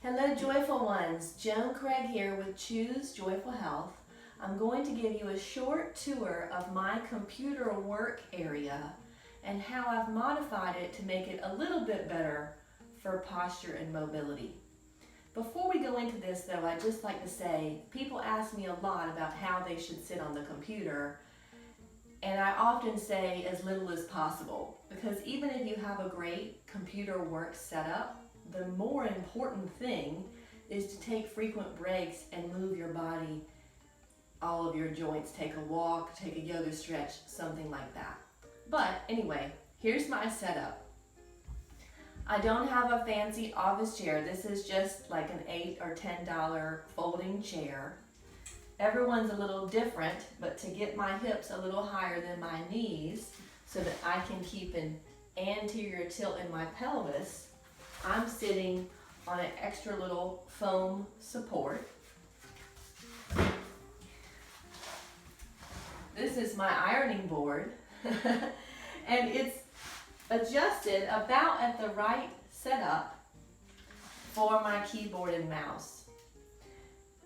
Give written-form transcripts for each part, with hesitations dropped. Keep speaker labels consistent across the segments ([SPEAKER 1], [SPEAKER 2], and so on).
[SPEAKER 1] Hello Joyful Ones, Joan Craig here with Choose Joyful Health. I'm going to give you a short tour of my computer work area and how I've modified it to make it a little bit better for posture and mobility. Before we go into this though, I'd just like to say, people ask me a lot about how they should sit on the computer, and I often say as little as possible, because even if you have a great computer work setup, the more important thing is to take frequent breaks and move your body, all of your joints, take a walk, take a yoga stretch, something like that. But anyway, here's my setup. I don't have a fancy office chair. This is just like an $8 or $10 folding chair. Everyone's a little different, but to get my hips a little higher than my knees so that I can keep an anterior tilt in my pelvis, I'm sitting on an extra little foam support. This is my ironing board and it's adjusted about at the right setup for my keyboard and mouse.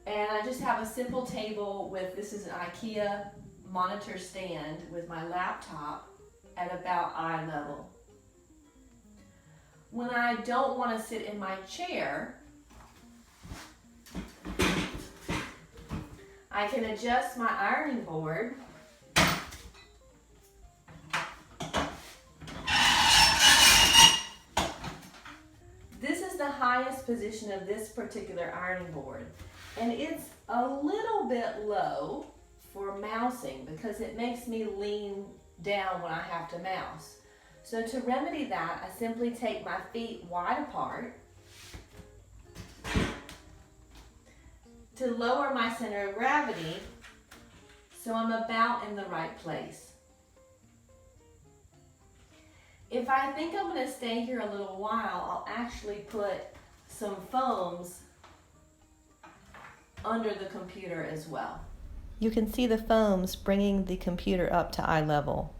[SPEAKER 1] And I just have a simple table with, this is an IKEA monitor stand with my laptop at about eye level. When I don't want to sit in my chair, I can adjust my ironing board This is the highest position of this particular ironing board, and it's a little bit low for mousing because it makes me lean down when I have to mouse. So to remedy that, I simply take my feet wide apart to lower my center of gravity so I'm about in the right place. If I think I'm going to stay here a little while, I'll actually put some foams under the computer as well. You can see the foams bringing the computer up to eye level.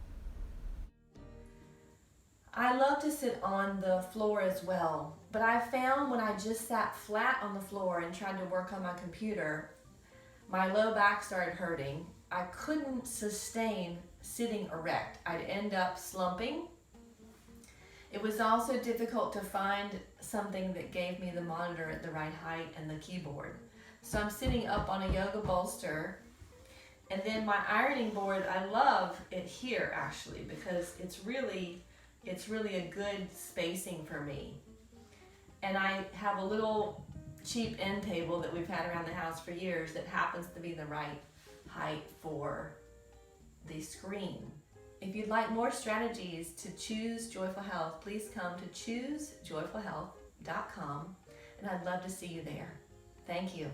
[SPEAKER 1] I love to sit on the floor as well, but I found when I just sat flat on the floor and tried to work on my computer, my low back started hurting. I couldn't sustain sitting erect. I'd end up slumping. It was also difficult to find something that gave me the monitor at the right height and the keyboard. So I'm sitting up on a yoga bolster, and then my ironing board, I love it here actually because it's really a good spacing for me. And I have a little cheap end table that we've had around the house for years that happens to be the right height for the screen. If you'd like more strategies to choose Joyful Health, please come to choosejoyfulhealth.com, and I'd love to see you there. Thank you.